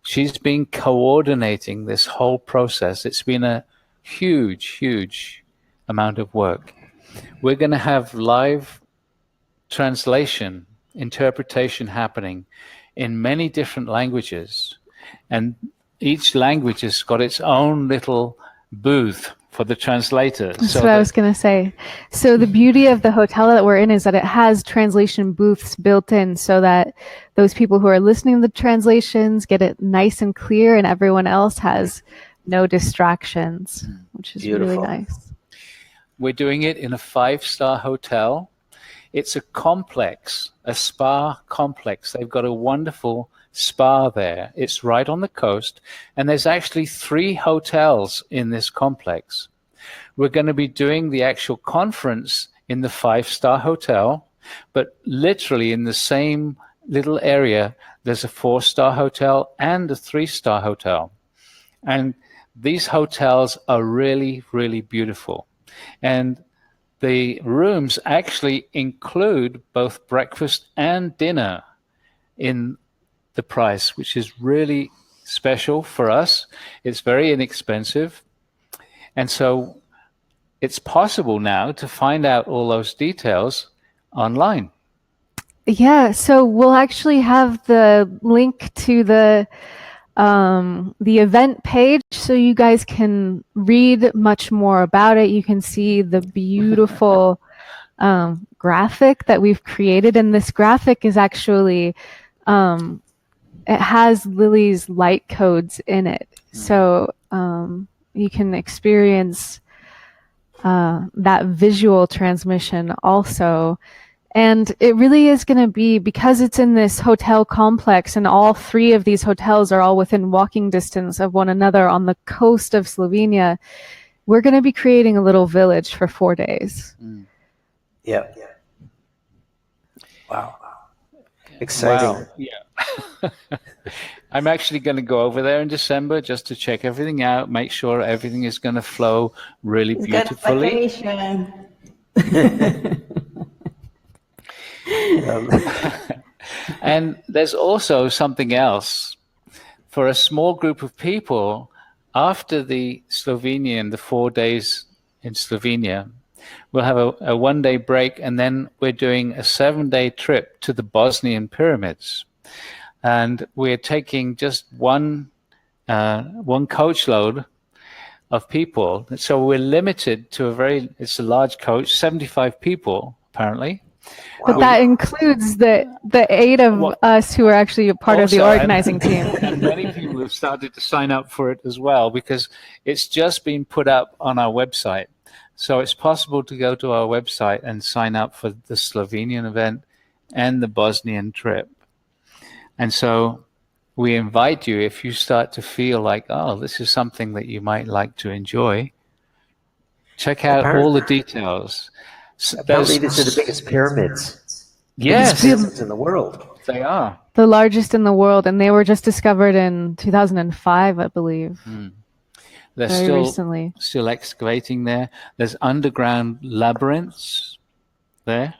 S2: she's been coordinating this whole process. It's been a huge amount of work. We're going to have live translation, interpretation happening in many different languages, and each language has got its own little booth for the translator.
S1: That's what I was going to say. So the beauty of the hotel that we're in is that it has translation booths built in so that those people who are listening to the translations get it nice and clear, and everyone else has no distractions, which is really nice.
S2: We're doing it in a 5-star hotel. It's a complex, a spa complex. They've got a wonderful spa there. It's right on the coast, and there's actually 3 hotels in this complex. We're going to be doing the actual conference in the 5-star hotel, but literally in the same little area, there's a 4-star hotel and a 3-star hotel. And these hotels are really, really beautiful. And the rooms actually include both breakfast and dinner in the price, which is really special for us. It's very inexpensive. And so it's possible now to find out all those details online.
S1: Yeah, so we'll actually have the link to the event page so you guys can read much more about it. You can see the beautiful graphic that we've created, and this graphic is actually it has Lily's light codes in it, so you can experience that visual transmission also. And it really is going to be, because it's in this hotel complex, and all 3 of these hotels are all within walking distance of one another on the coast of Slovenia, we're going to be creating a little village for 4 days.
S3: Yeah. Wow. Exciting.
S2: Wow. Yeah. I'm actually going to go over there in December just to check everything out, make sure everything is going to flow really beautifully. And there's also something else. For a small group of people, after the 4 days in Slovenia, we'll have a 1-day break, and then we're doing a 7-day trip to the Bosnian pyramids. And we're taking just one coach load of people. So we're limited to it's a large coach, 75 people, apparently.
S1: But that includes the 8 of us who are actually a part of the organizing team.
S2: And many people have started to sign up for it as well, because it's just been put up on our website. So it's possible to go to our website and sign up for the Slovenian event and the Bosnian trip. And so we invite you, if you start to feel like, oh, this is something that you might like to enjoy, check out all the details.
S3: Apparently, these are the biggest pyramids.
S2: Yes,
S3: Pyramids in the world.
S2: They are
S1: the largest in the world, and they were just discovered in 2005, I believe.
S2: They're
S1: recently.
S2: Still excavating there. There's underground labyrinths there,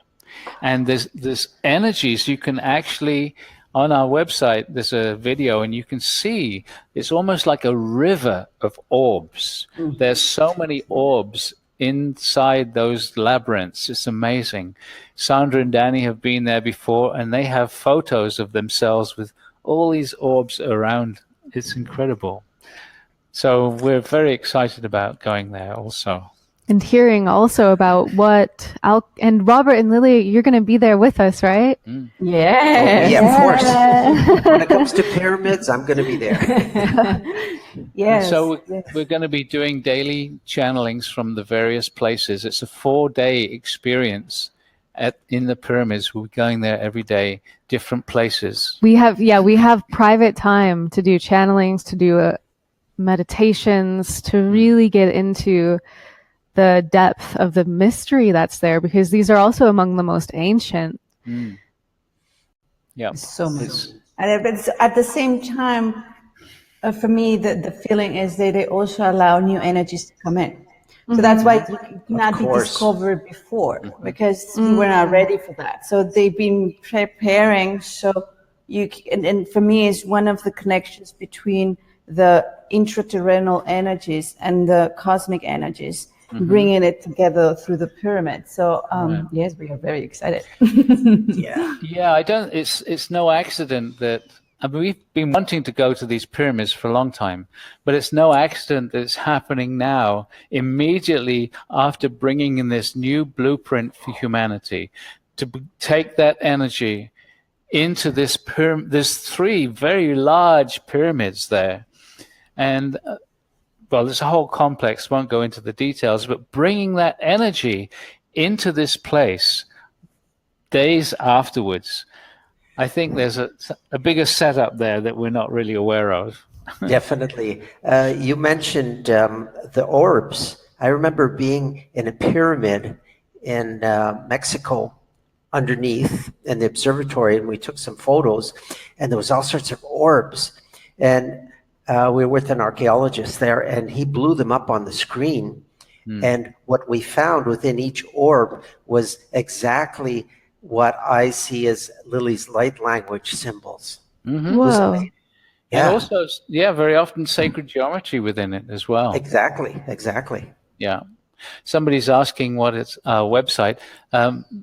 S2: and there's energies you can actually. On our website, there's a video, and you can see it's almost like a river of orbs. There's so many orbs inside those labyrinths. It's amazing. Sandra and Danny have been there before, and they have photos of themselves with all these orbs around. It's incredible. So we're very excited about going there also.
S1: And hearing also about and Robert and Lily, you're going to be there with us, right?
S4: Yes.
S3: Yeah, of course. When it comes to pyramids, I'm going to be there.
S4: Yes.
S2: So
S4: yes.
S2: we're going to be doing daily channelings from the various places. It's a 4-day experience in the pyramids. We're going there every day, different places.
S1: We have private time to do channelings, to do meditations, to really get into the depth of the mystery that's there, because these are also among the most ancient.
S2: Yeah.
S4: So much. And at the same time, for me, the feeling is that they also allow new energies to come in. So that's why it cannot be discovered before, because we were not ready for that. So they've been preparing. So and for me, it's one of the connections between the intraterrenal energies and the cosmic energies, bringing it together through the pyramid. So yes, we are very excited.
S2: Yeah. It's no accident that, I mean, we've been wanting to go to these pyramids for a long time, but it's no accident that it's happening now, immediately after bringing in this new blueprint for humanity, to take that energy into this there's 3 very large pyramids there. And well, there's a whole complex, won't go into the details, but bringing that energy into this place days afterwards, I think there's a bigger setup there that we're not really aware of.
S3: Definitely. You mentioned the orbs. I remember being in a pyramid in Mexico underneath in the observatory, and we took some photos, and there was all sorts of orbs. And we were with an archaeologist there, and he blew them up on the screen. And what we found within each orb was exactly what I see as Lily's light language symbols.
S1: Whoa.
S2: And also, very often sacred geometry within it as well.
S3: Exactly.
S2: Yeah. Somebody's asking what it's website.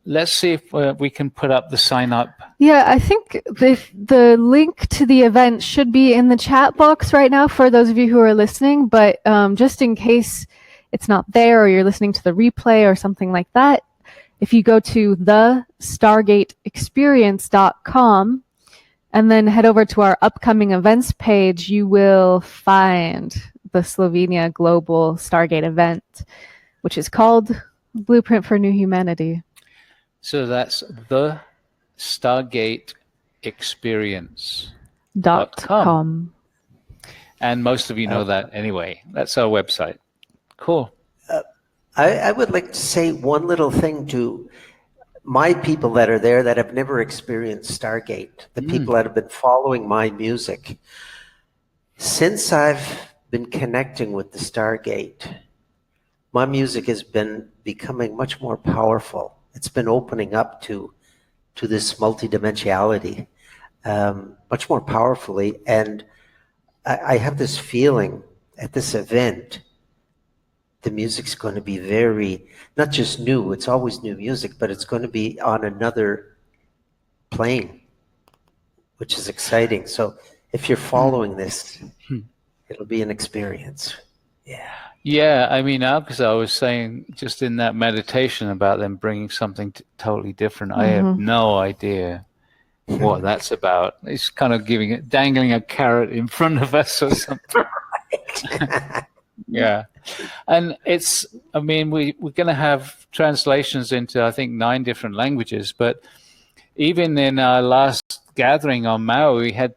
S2: Let's see if we can put up the sign up.
S1: Yeah, I think the link to the event should be in the chat box right now for those of you who are listening, but just in case it's not there or you're listening to the replay or something like that, if you go to thestargateexperience.com and then head over to our upcoming events page, you will find the Slovenia Global Stargate event, which is called Blueprint for New Humanity.
S2: So that's the Stargate Experience.com. And most of you know that anyway. That's our website. Cool.
S3: I would like to say one little thing to my people that are there that have never experienced Stargate, the people that have been following my music. Since I've been connecting with the Stargate, my music has been becoming much more powerful. It's been opening up to this multidimensionality much more powerfully. And I have this feeling at this event, the music's going to be very, not just new, it's always new music, but it's going to be on another plane, which is exciting. So if you're following this, it'll be an experience.
S2: Yeah, I mean, because I was saying just in that meditation about them bringing something totally different, I have no idea what that's about. It's kind of dangling a carrot in front of us or something. Yeah. And we're going to have translations into, I think, 9 different languages. But even in our last gathering on Maui, we had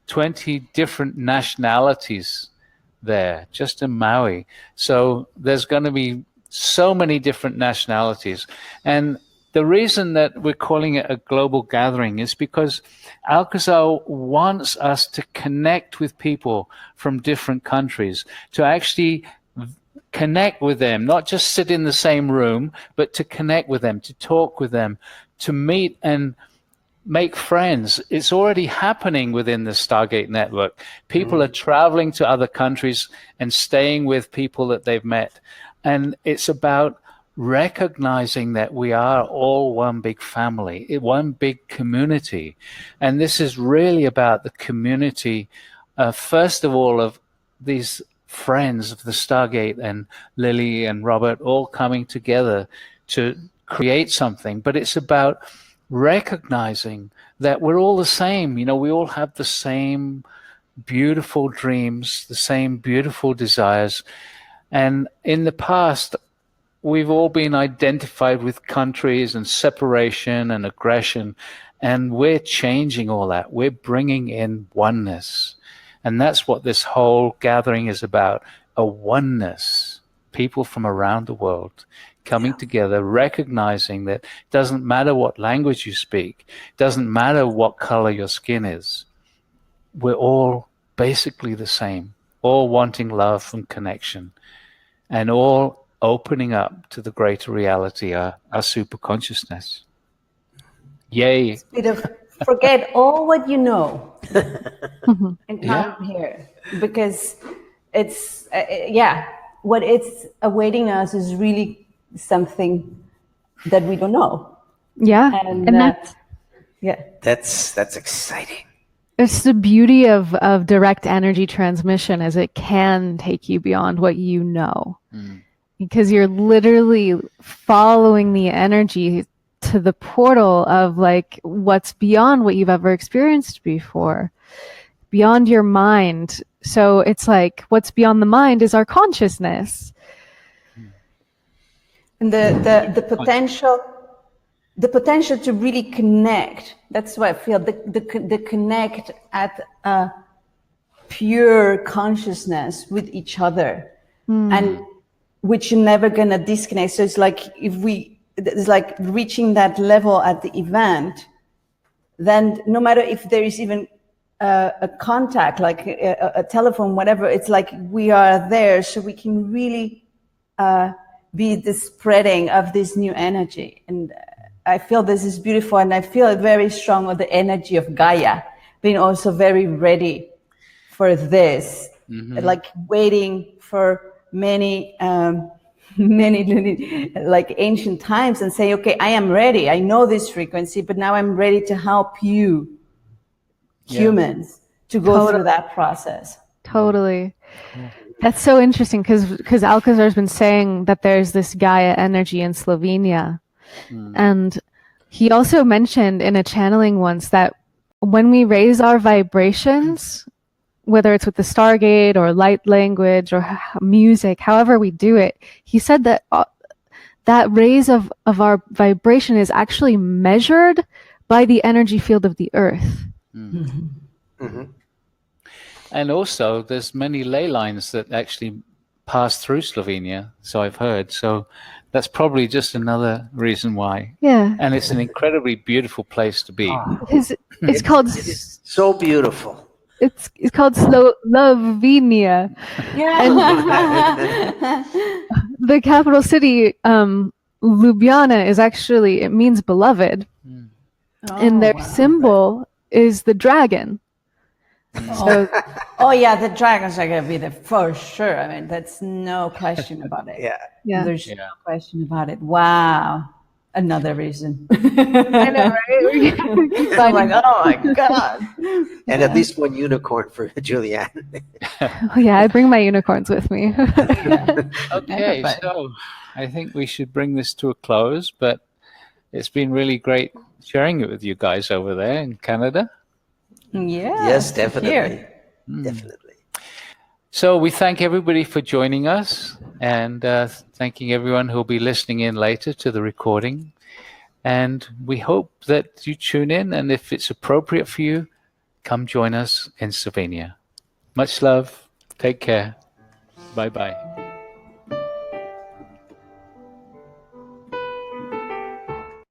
S2: 20 different nationalities there, just in Maui. So there's going to be so many different nationalities. And the reason that we're calling it a global gathering is because Alcazar wants us to connect with people from different countries, to actually connect with them, not just sit in the same room, but to connect with them, to talk with them, to meet and make friends. It's already happening within the Stargate network. People are traveling to other countries and staying with people that they've met. And it's about recognizing that we are all one big family, one big community. And this is really about the community, first of all, of these friends of the Stargate and Lily and Robert all coming together to create something. But it's about recognizing that we're all the same. You know, we all have the same beautiful dreams, the same beautiful desires. And in the past, we've all been identified with countries and separation and aggression, and we're changing all that. We're bringing in oneness. And that's what this whole gathering is about, a oneness. People from around the world coming together, recognizing that it doesn't matter what language you speak, it doesn't matter what color your skin is. We're all basically the same, all wanting love and connection, and all opening up to the greater reality, our super consciousness. Yay.
S4: Bit of forget all what you know and come here, because it's what it's awaiting us is really something that we don't know.
S1: Yeah.
S4: And
S3: That's exciting.
S1: It's the beauty of direct energy transmission, as it can take you beyond what you know. Because you're literally following the energy to the portal of like what's beyond what you've ever experienced before, beyond your mind. So it's like what's beyond the mind is our consciousness.
S4: And the potential to really connect. That's what I feel. The connect at a pure consciousness with each other, and which you're never gonna disconnect. So it's like it's like reaching that level at the event. Then no matter if there is even a contact, like a telephone, whatever, it's like we are there, so we can really be the spreading of this new energy. And I feel this is beautiful, and I feel very strong with the energy of Gaia being also very ready for this, like waiting for many like ancient times and say, okay, I am ready. I know this frequency, but now I'm ready to help you humans to go through that process.
S1: Totally. That's so interesting because Alcazar's been saying that there's this Gaia energy in Slovenia. And he also mentioned in a channeling once that when we raise our vibrations, whether it's with the Stargate or light language or music, however we do it, he said that that raise of our vibration is actually measured by the energy field of the earth.
S2: And also, there's many ley lines that actually pass through Slovenia, so I've heard. So that's probably just another reason why.
S1: Yeah.
S2: And it's an incredibly beautiful place to be.
S1: It's called...
S3: It is so beautiful.
S1: It's called Slovenia. The capital city, Ljubljana, is actually, it means beloved. And their symbol is the dragon. So,
S4: the dragons are going to be there for sure. I mean, that's no question about it. There's no question about it. Wow. Another reason.
S1: I know, right?
S4: I'm like, oh my God.
S3: And at least one unicorn for Julianne.
S1: I bring my unicorns with me.
S2: Okay, so I think we should bring this to a close, but it's been really great sharing it with you guys over there in Canada.
S3: Yes, definitely. Definitely.
S2: So we thank everybody for joining us, and thanking everyone who will be listening in later to the recording. And we hope that you tune in, and if it's appropriate for you, come join us in Slovenia. Much love. Take care. Bye-bye.